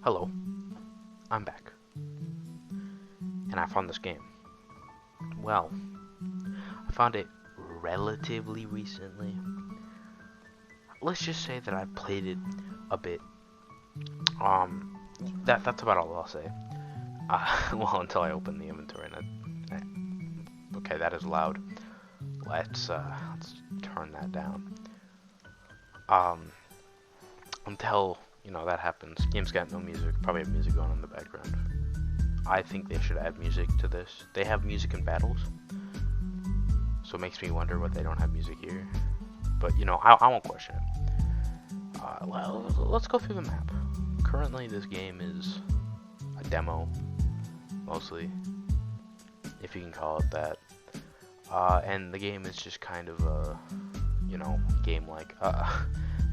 Hello, I'm back, and I found this game. Well, I found it relatively recently. Let's just say that I've played it a bit. Um, that's about all I'll say. Well, until I open the inventory okay, that is loud. Let's turn that down. Um, until that happens, game's got no music. Probably have music going on in the background. I think they should add music to this. They have music in battles, so it makes me wonder what they don't have music here. But I won't question it. Well, let's go through the map. Currently, this game is a demo, mostly, if you can call it that. And the game is just kind of a, game-like.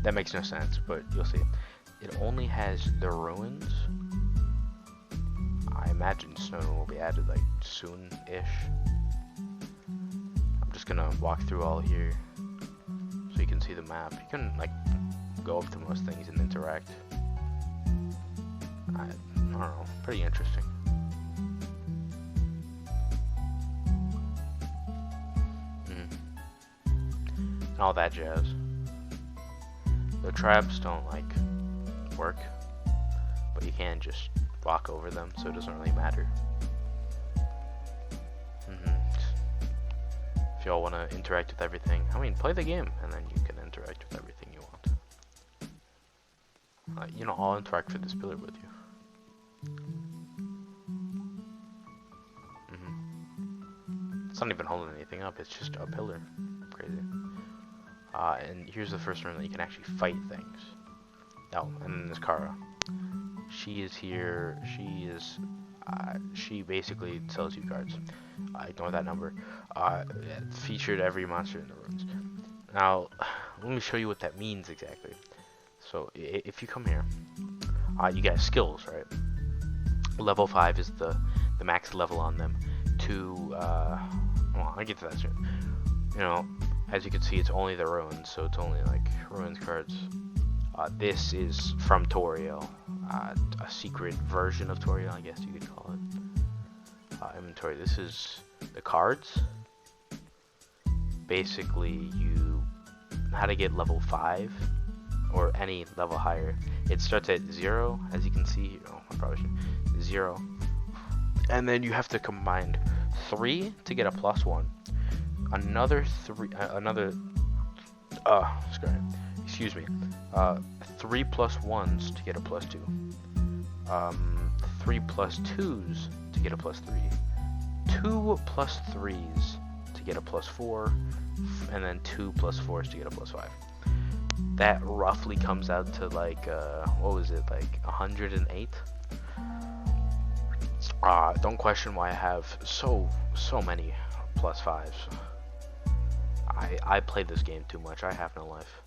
That makes no sense, but you'll see. It only has the ruins. I imagine snow will be added like soon-ish. I'm just gonna walk through all here so you can see the map. You can like go up to most things and interact. I don't know, pretty interesting. And all that jazz. The traps don't like work, but you can just walk over them, so it doesn't really matter. If y'all want to interact with everything, I mean, play the game, and then you can interact with everything you want. I'll interact with this pillar with you. It's not even holding anything up, it's just a pillar. Crazy. And here's the first room that you can actually fight things. Oh, and then there's Kara. She is here. She basically sells you cards. Ignore that number. Featured every monster in the ruins. Now, let me show you what that means exactly. So, if you come here, you get skills, right? Level 5 is the max level on them. Well, I'll get to that soon. As you can see, it's only the ruins, so it's only like ruins cards. This is from Toriel, a secret version of Toriel, I guess you could call it. Inventory. This is the cards. Basically, how to get level 5 or any level higher. It starts at 0, as you can see here. Oh, I probably should. 0, and then you have to combine 3 to get a +1. Another 3. Excuse me. 3 +1s to get a +2. 3 +2s to get a +3. 2 +3s to get a +4, and then 2 +4s to get a +5. That roughly comes out to like what was it, like 108? Don't question why I have so many +5s. I play this game too much. I have no life.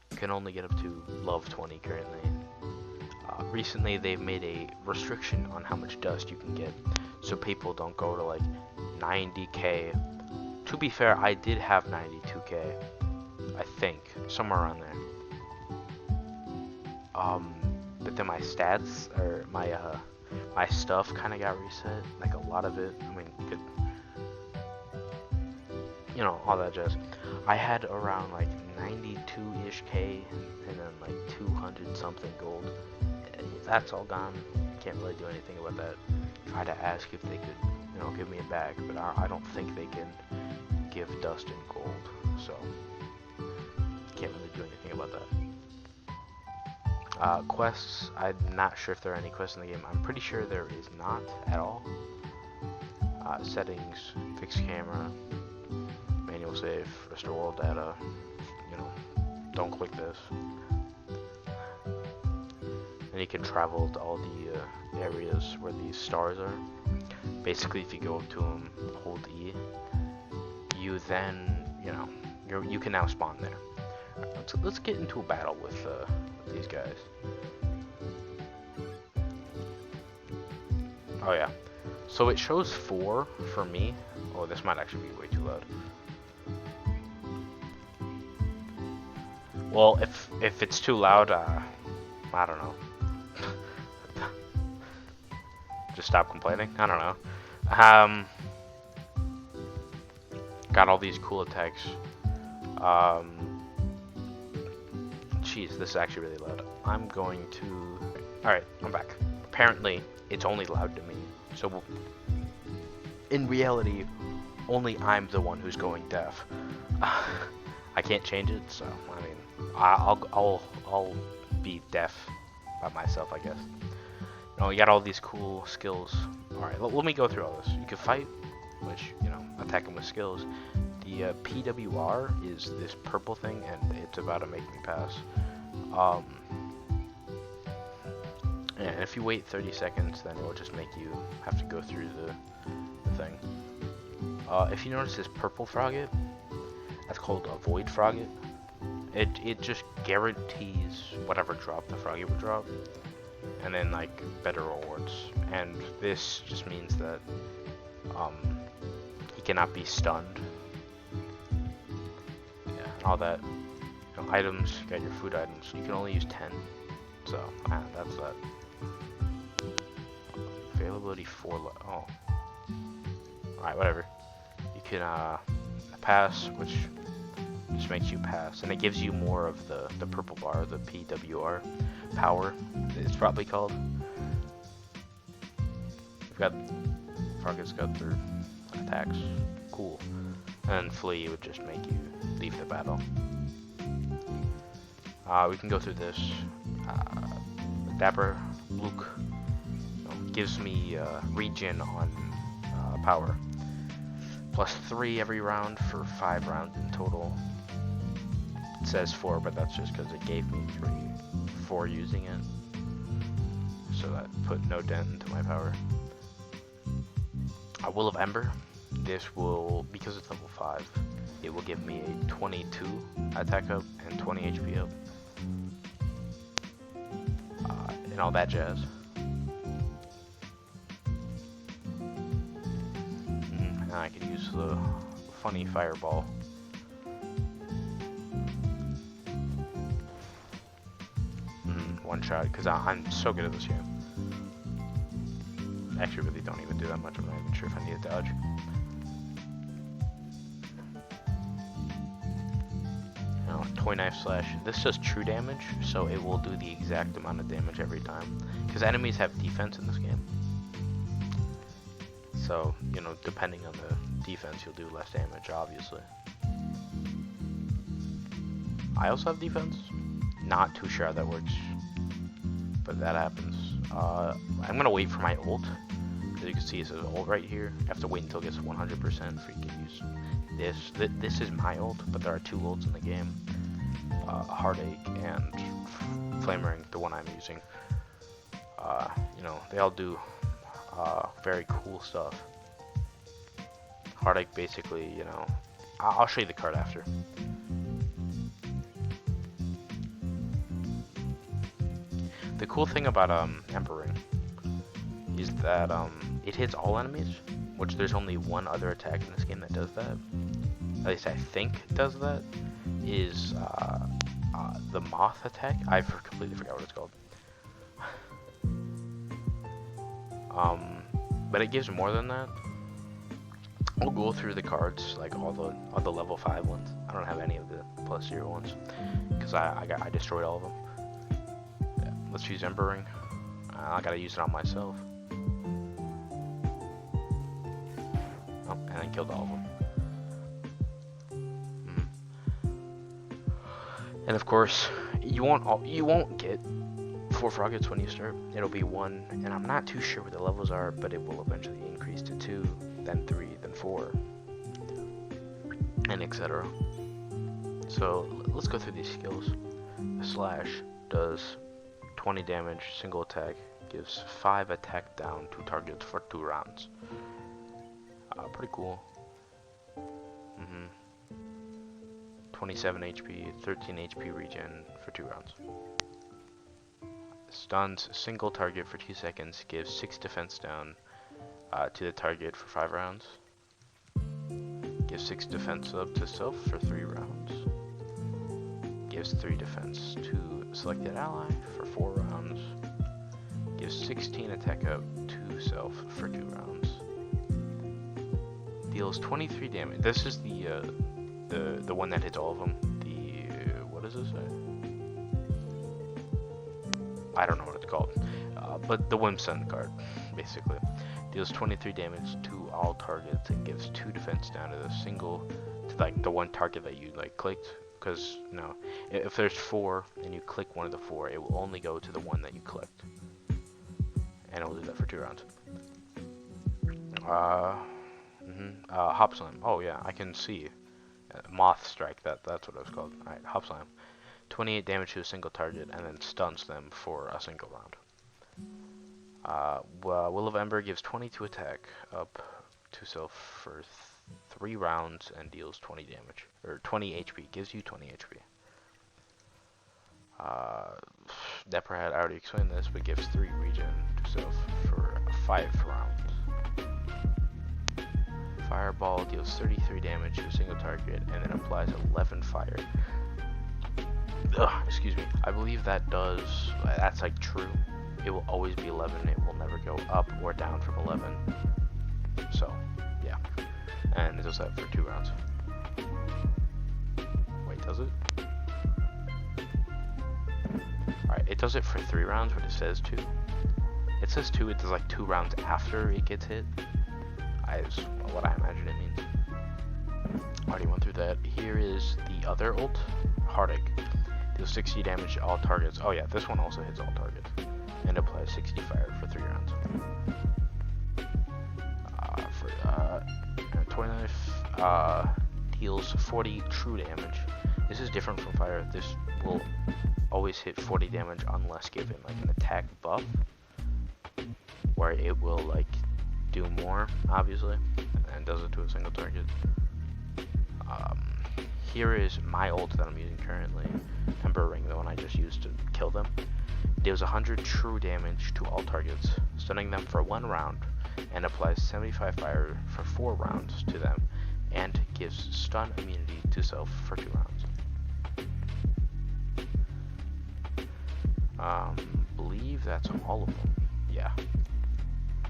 You can only get up to level 20 currently. Recently, they've made a restriction on how much dust you can get, so people don't go to like 90k. To be fair, I did have 92k, I think, somewhere around there. But then my stats or my stuff kind of got reset, like a lot of it. I mean, all that jazz. I had around like 92-ish K and then like 200 something gold. That's all gone. Can't really do anything about that. Tried to ask if they could, give me it back, but I don't think they can give dust and gold, so can't really do anything about that. Quests, I'm not sure if there are any quests in the game. I'm pretty sure there is not at all. Settings, fixed camera, manual save, restore all data, don't click this. And you can travel to all the areas where these stars are. Basically, if you go up to them, hold E, you then, you can now spawn there. Let's get into a battle with these guys. Oh yeah. So it shows 4 for me. Oh, this might actually be way too loud. Well, if it's too loud, I don't know. just stop complaining. I don't know. Um, got all these cool attacks. Jeez, this is actually really loud. I'm going to... Alright, I'm back. Apparently, it's only loud to me. So, in reality, only I'm the one who's going deaf. I can't change it, so, I mean, I'll be deaf by myself, I guess. You know, you got all these cool skills. Alright, let me go through all this. You can fight, which, you know, attack them with skills. The PWR is this purple thing, and it's about to make me pass. And if you wait 30 seconds, then it'll just make you have to go through the thing. If you notice this purple frogget, that's called a void frogget. It just guarantees whatever drop the frogget would drop, and then like better rewards. And this just means that he cannot be stunned. Yeah, and all that. You know, items, you got your food items. You can only use 10. So that's that. Availability 4. Oh. Alright, whatever. You can pass, which just makes you pass, and it gives you more of the purple bar, the PWR power. It's probably called. We've got Frogget's got their attacks. Cool. And flee would just make you leave the battle. We can go through this. Dapper Luke gives me regen on power. +3 every round for 5 rounds in total. It says 4, but that's just because it gave me 3 for using it. So that put no dent into my power. Will of Ember. This will, because it's level 5, it will give me a 22 attack up and 20 HP up. And all that jazz. And I could use the funny fireball. One shot, because I'm so good at this game. I actually really don't even do that much. I'm not even sure if I need a dodge. Toy knife slash. This does true damage, so it will do the exact amount of damage every time. Because enemies have defense in this game. So, you know, depending on the defense, you'll do less damage, obviously. I also have defense. Not too sure how that works, but that happens. I'm gonna wait for my ult. As you can see, it says ult right here. I have to wait until it gets 100% for you can use this. This is my ult, but there are 2 ults in the game. Heartache and Flamering, the one I'm using. You know, they all do very cool stuff. Heartache basically, you know, I'll show you the card after. The cool thing about Ember Ring is that it hits all enemies, which there's only one other attack in this game that does that. At least I think it does that. Is the moth attack. I completely forgot what it's called. But it gives more than that. I'll go through the cards, like all the level 5 ones. I don't have any of the +0 ones because I destroyed all of them. Yeah, let's use Ember Ring. I gotta use it on myself. Oh, and I killed all of them. And of course, you won't get 4 Froggets when you start. It'll be 1, and I'm not too sure what the levels are, but it will eventually increase to 2, then 3, then 4, and etc. So let's go through these skills. The slash does 20 damage, single attack, gives 5 attack down to targets for 2 rounds. Pretty cool. 27 HP, 13 HP regen for 2 rounds. Stuns single target for 2 seconds, gives 6 defense down to the target for 5 rounds. Gives 6 defense up to self for 3 rounds. Gives 3 defense to selected ally for 4 rounds. Gives 16 attack up to self for 2 rounds. Deals 23 damage. This is the one that hits all of them. What does this say? I don't know what it's called. But the Whimsun card, basically. Deals 23 damage to all targets and gives 2 defense down to the one target that you like clicked. Because if there's 4 and you click one of the 4, it will only go to the one that you clicked, and it will do that for 2 rounds. Hop slam. Oh yeah, I can see. Moth strike. That's what it was called. All right, hop slam. 28 damage to a single target, and then stuns them for a single round. Will of Ember gives 22 attack up to self for 3 rounds and deals 20 damage, or 20 HP. Gives you 20 HP. Deprad, I already explained this, but gives 3 regen to self for 5 rounds. Fireball deals 33 damage to a single target and then applies 11 fire. Excuse me. I believe that's like true. It will always be 11. It will never go up or down from 11. So, yeah. And it does that for 2 rounds. Wait, does it? Alright, it does it for 3 rounds, but it says 2. It says 2, it does like 2 rounds after it gets hit. Is what I imagine it means. Already went through that. Here is the other ult, Heartache. Deals 60 damage to all targets. Oh yeah, this one also hits all targets. And applies 60 fire for 3 rounds. 29 deals 40 true damage. This is different from fire. This will always hit 40 damage unless given like an attack buff, where it will like do more, obviously, and does it to a single target. Here is my ult that I'm using currently, Ember Ring, the one I just used to kill them. It deals 100 true damage to all targets, stunning them for 1 round, and applies 75 fire for 4 rounds to them, and gives stun immunity to self for 2 rounds. Believe that's all of them. Yeah.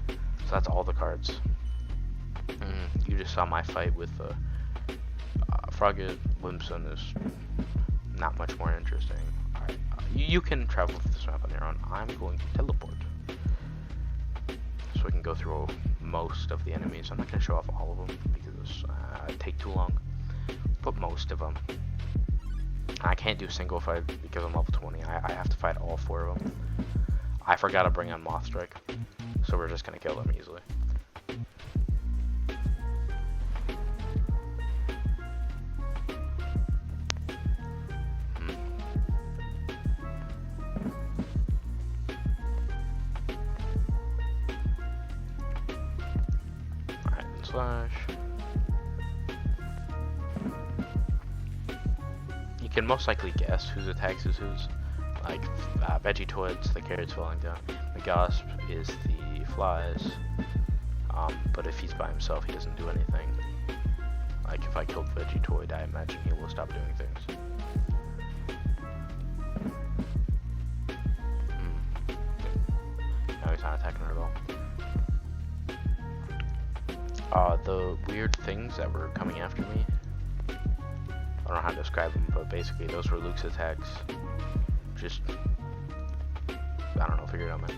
So that's all the cards. You just saw my fight with Frogget. Whimsun is not much more interesting. Alright, you can travel through this map on your own. I'm going to teleport, so we can go through most of the enemies. I'm not going to show off all of them because it'd take too long, but most of them. I can't do single fight because I'm level 20. I have to fight all 4 of them. I forgot to bring on Moth Strike, so we're just going to kill them easily. Slash. You can most likely guess whose attacks is whose. Like Vegetoids, the carrots falling down. Megasp is the flies. But if he's by himself, he doesn't do anything. Like if I killed Vegetoid, I imagine he will stop doing things. No, he's not attacking her at all. The weird things that were coming after me, I don't know how to describe them, but basically those were Luke's attacks. Just, I don't know, figure it out, man.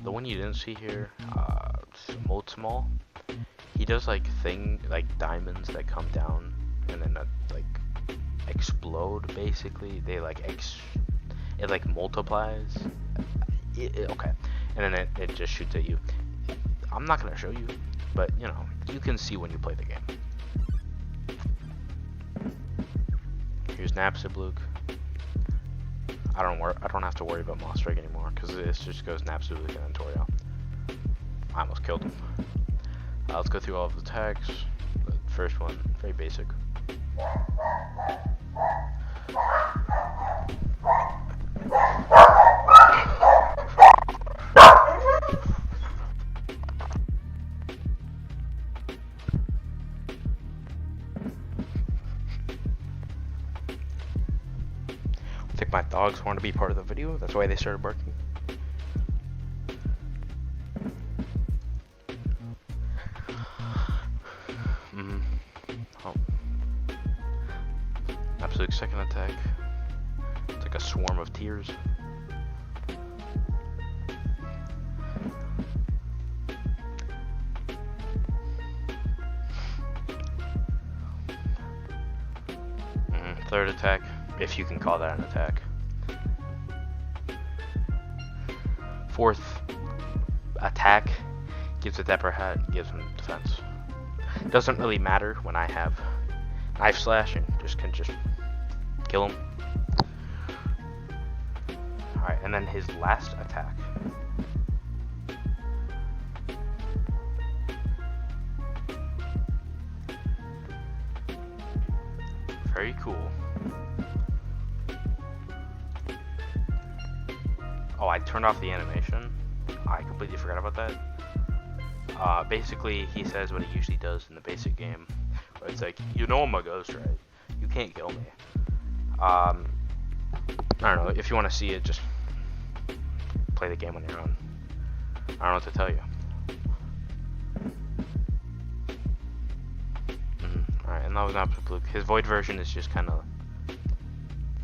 The one you didn't see here, Small, he does like diamonds that come down and then like explode, basically. They like it like multiplies. Okay, and then it just shoots at you. I'm not gonna show you, but you know, you can see when you play the game. Here's Napstablook. I don't have to worry about Moss Strike anymore because this just goes Napstablook and then Toriel. I almost killed him. Let's go through all of the attacks. The first one, very basic. I think my dogs want to be part of the video. That's why they started barking. second attack. It's like a swarm of tears. Third attack, if you can call that an attack. Fourth attack gives a Dapper Hat, gives him defense. Doesn't really matter when I have Knife Slash and can just kill him. Alright, and then his last attack. Very cool. Oh, I turned off the animation. I completely forgot about that. Basically, he says what he usually does in the basic game. Where it's like, you know I'm a ghost, right? You can't kill me. I don't know. If you want to see it, just play the game on your own. I don't know what to tell you. Alright, and that was not fluke. His Void version is just kind of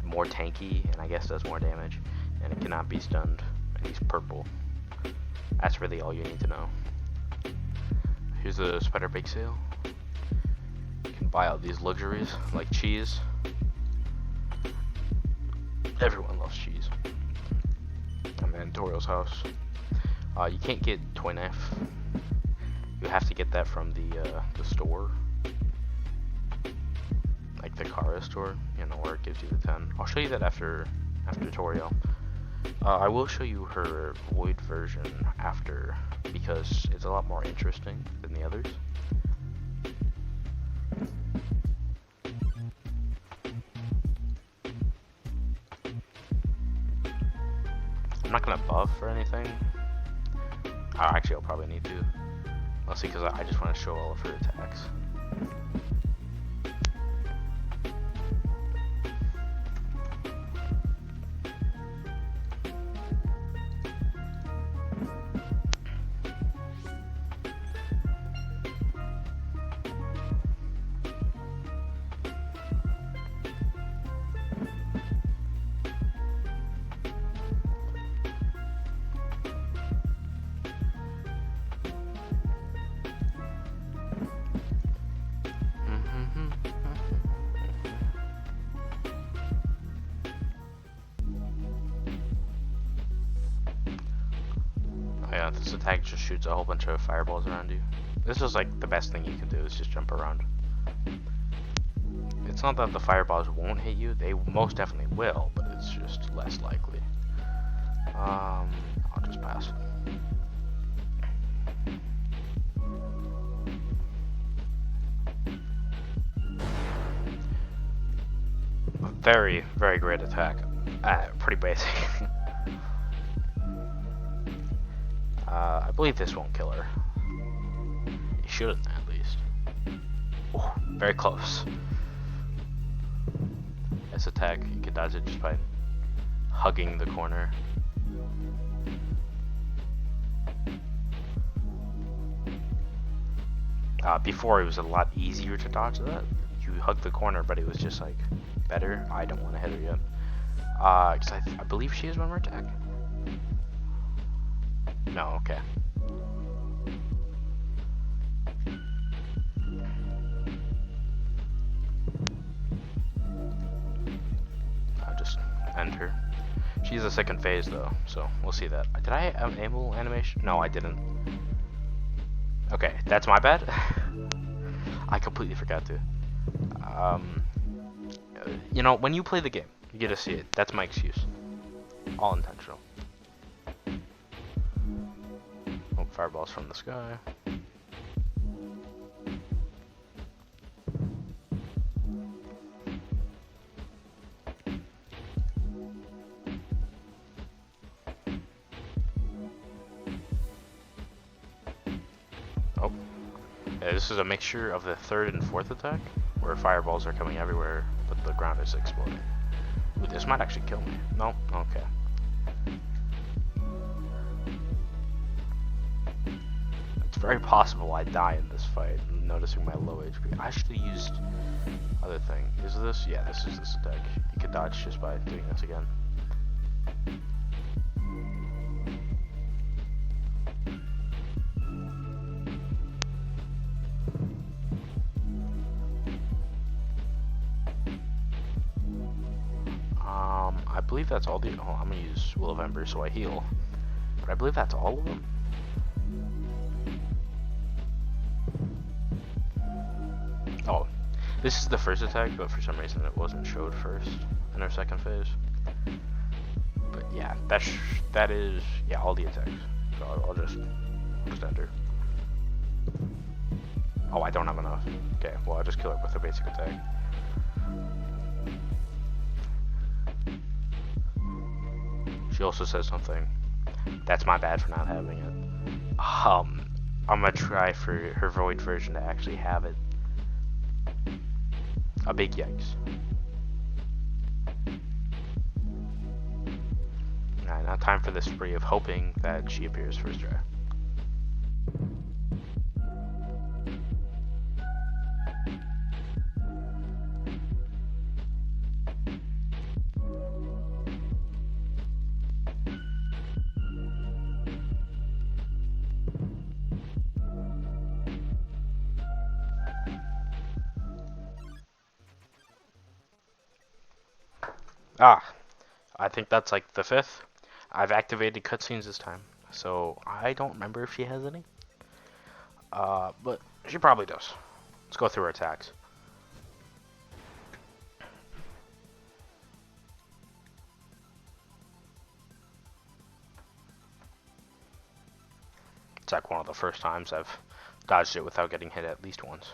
more tanky, and I guess does more damage. And it cannot be stunned. And he's purple. That's really all you need to know. Here's the Spider Bake Sale. You can buy all these luxuries, like cheese. Everyone loves cheese. I'm at Toriel's house. You can't get Toy Knife. You have to get that from the store. Like the Kara store, you know, where it gives you the 10. I'll show you that after Toriel. I will show you her Void version after, because it's a lot more interesting than the others. I'm not gonna buff or anything. Actually, I'll probably need to. Mostly because I just want to show all of her attacks. Yeah, this attack just shoots a whole bunch of fireballs around you. This is like the best thing you can do, is just jump around. It's not that the fireballs won't hit you, they most definitely will, but it's just less likely. I'll just pass. A very, very great attack. Pretty basic. I believe this won't kill her. It shouldn't, at least. Oh, very close. This attack, you can dodge it just by hugging the corner. Before, it was a lot easier to dodge that. You hug the corner, but it was just like better. I don't want to hit her yet. Because I believe she has one more attack. No, okay. I'll just end her. She's the second phase though, so we'll see that. Did I enable animation? No, I didn't. Okay, that's my bad. I completely forgot to. You know, when you play the game, you get to see it. That's my excuse. All intentional. Oh, fireballs from the sky. Oh. Yeah, this is a mixture of the third and fourth attack, where fireballs are coming everywhere, but the ground is exploding. Ooh, this might actually kill me. No? Okay. It's very possible I die in this fight. noticing my low HP. I should have used other thing. Is this? Yeah, this is this attack. You could dodge just by doing this again. I believe that's all the. Oh, I'm gonna use Will of Ember so I heal. But I believe that's all of them. Oh, this is the first attack, but for some reason it wasn't showed first in our second phase. But yeah, that is yeah all the attacks. So I'll just enter. Oh, I don't have enough. Okay, well I'll just kill it with a basic attack. She also says something. That's my bad for not having it. I'm gonna try for her void version to actually have it. A big yikes. Alright, now time for the spree of hoping that she appears first try. Ah, I think that's like the 5th. I've activated cutscenes this time, so I don't remember if she has any. But she probably does. Let's go through her attacks. It's like one of the first times I've dodged it without getting hit at least once.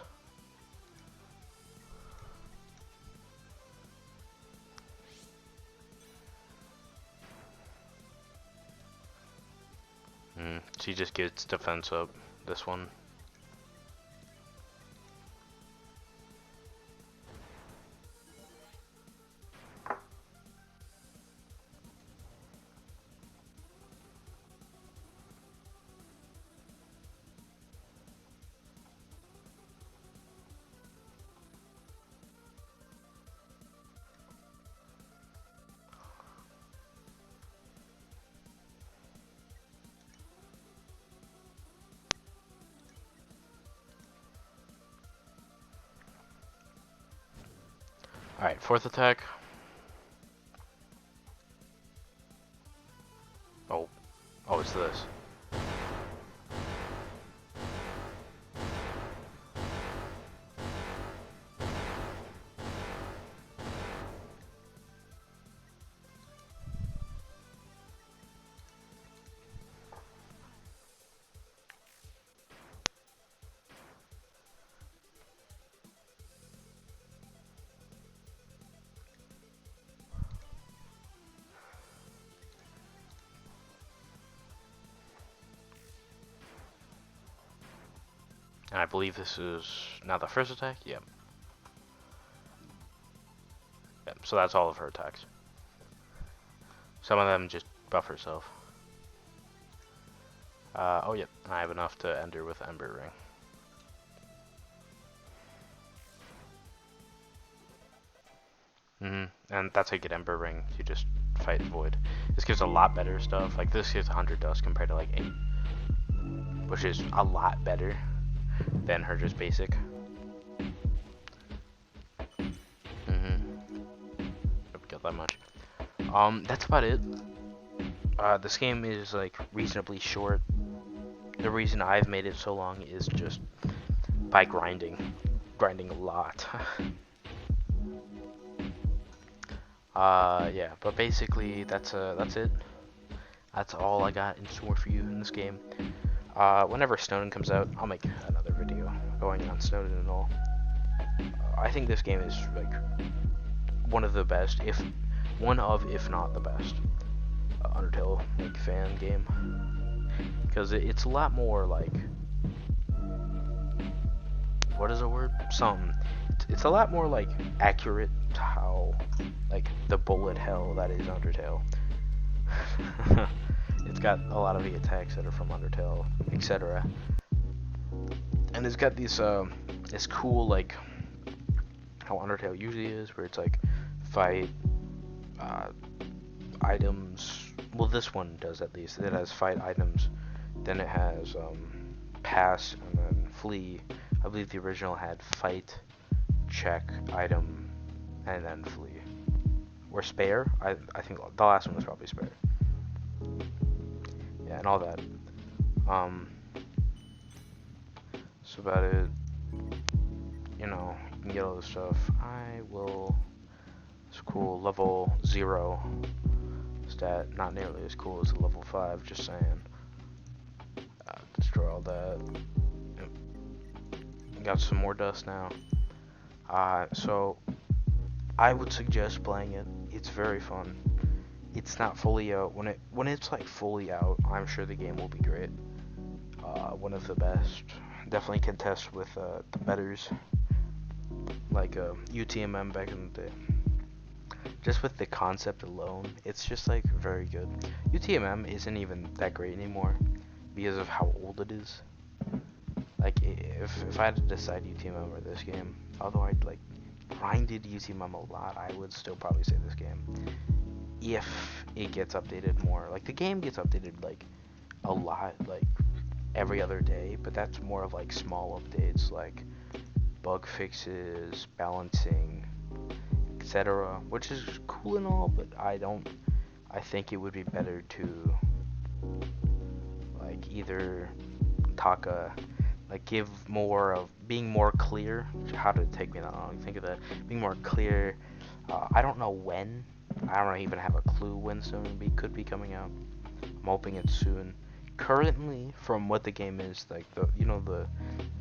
She just gets defense up, this one. Alright, 4th attack. Oh, it's this. And I believe this is now the 1st attack? Yep. So that's all of her attacks. Some of them just buff herself. Oh yep, I have enough to end her with Ember Ring. And that's how you get Ember Ring, you just fight Void. This gives a lot better stuff, like this gives 100 dust compared to like 8. Which is a lot better than her just basic. Got that much. That's about it. This game is like reasonably short. The reason I've made it so long is just by grinding a lot. Yeah, but basically that's it. That's all I got in store for you in this game. Whenever Snowden comes out, I'll make another video going on Snowden and all. I think this game is like one of the best, if not the best, Undertale like fan game, because it's a lot more like, what is the word? It's a lot more like accurate to how like the bullet hell that is Undertale. It's got a lot of the attacks that are from Undertale, etc. And it's got these it's cool, like how Undertale usually is, where it's like fight, uh, items. Well, this one does at least. It has fight items, then it has pass, and then flee. I believe the original had fight, check, item, and then flee. Or spare. I think the last one was probably spare. Yeah, and all that. That's about it. You know, you can get all this stuff. I will. It's cool. Level 0 stat, not nearly as cool as the level 5. Just saying. Destroy all that. Yep. Got some more dust now. So I would suggest playing it. It's very fun. It's not fully out. When it's like fully out, I'm sure the game will be great. One of the best. Definitely contest with the betters, like UTMM back in the day. Just with the concept alone, it's just like very good. UTMM isn't even that great anymore because of how old it is. Like if I had to decide UTMM or this game, although I'd like grinded UTMM a lot, I would still probably say this game. If it gets updated more, like the game gets updated like a lot, like every other day, but that's more of like small updates, like bug fixes, balancing, etc., which is cool and all, but I think it would be better to like either Taka like give more of being more clear. How did it take me that long? Think of that. Being more clear. I don't know when. I don't even have a clue when Stone could be coming out. I'm hoping it's soon. Currently, from what the game is, like the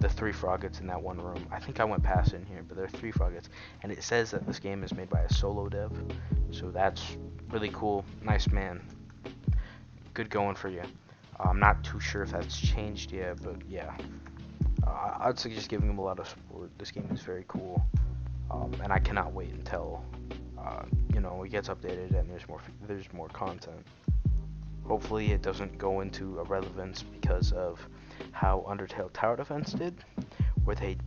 3 froggets in that one room. I think I went past in here, but there are 3 froggets, and it says that this game is made by a solo dev. So that's really cool. Nice, man. Good going for you. I'm not too sure if that's changed yet, but yeah. I'd suggest giving him a lot of support. This game is very cool, and I cannot wait until it gets updated and there's more content. Hopefully, it doesn't go into irrelevance because of how Undertale Tower Defense did, where they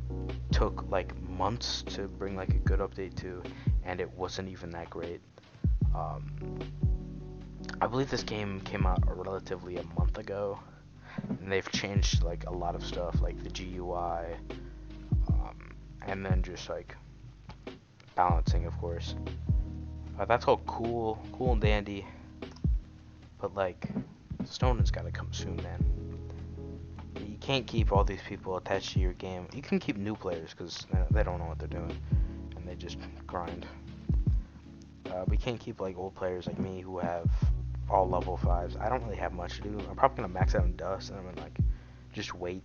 took like months to bring like a good update to, and it wasn't even that great. I believe this game came out relatively a month ago, and they've changed like a lot of stuff, like the GUI, and then just like balancing, of course. That's all cool and dandy, but like Stone has got to come soon, man. You can't keep all these people attached to your game. You can keep new players because they don't know what they're doing and they just grind. We can't keep like old players like me who have all level 5s. I don't really have much to do. I'm probably gonna max out in dust and I'm gonna like just wait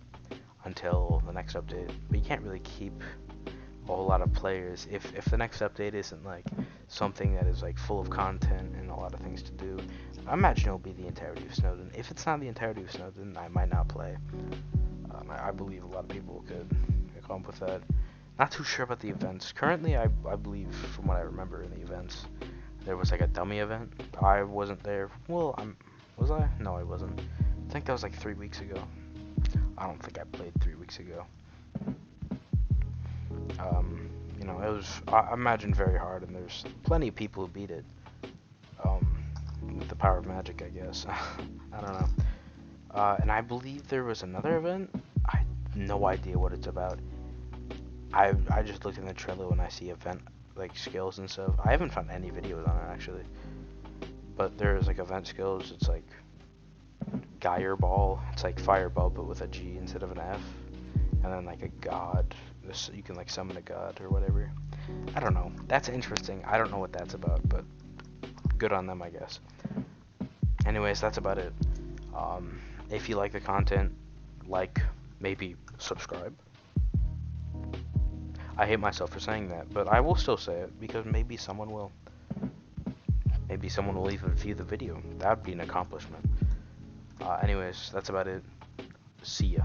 until the next update. But you can't really keep a whole lot of players if the next update isn't like something that is like full of content and a lot of things to do. I imagine it'll be the entirety of Snowden. If it's not the entirety of Snowden, I might not play. I believe a lot of people could come up with that. Not too sure about the events. Currently, I believe, from what I remember in the events, there was like a dummy event. I wasn't there. Well, was I? No, I wasn't. I think that was like 3 weeks ago. I don't think I played 3 weeks ago. It was, I imagine, very hard, and there's plenty of people who beat it. With the power of magic, I guess. I don't know. And I believe there was another event. I have no idea what it's about. I just looked in the trailer when I see event like skills and stuff. I haven't found any videos on it actually. But there's like event skills. It's like Geyer Ball. It's like Fireball but with a G instead of an F. And then like a god. You can like summon a god or whatever. I don't know. That's interesting. I don't know what that's about, but good on them, I guess. Anyways, that's about it. If you like the content, maybe subscribe. I hate myself for saying that, but I will still say it because maybe someone will. Maybe someone will even view the video. That would be an accomplishment. Anyways, that's about it. See ya.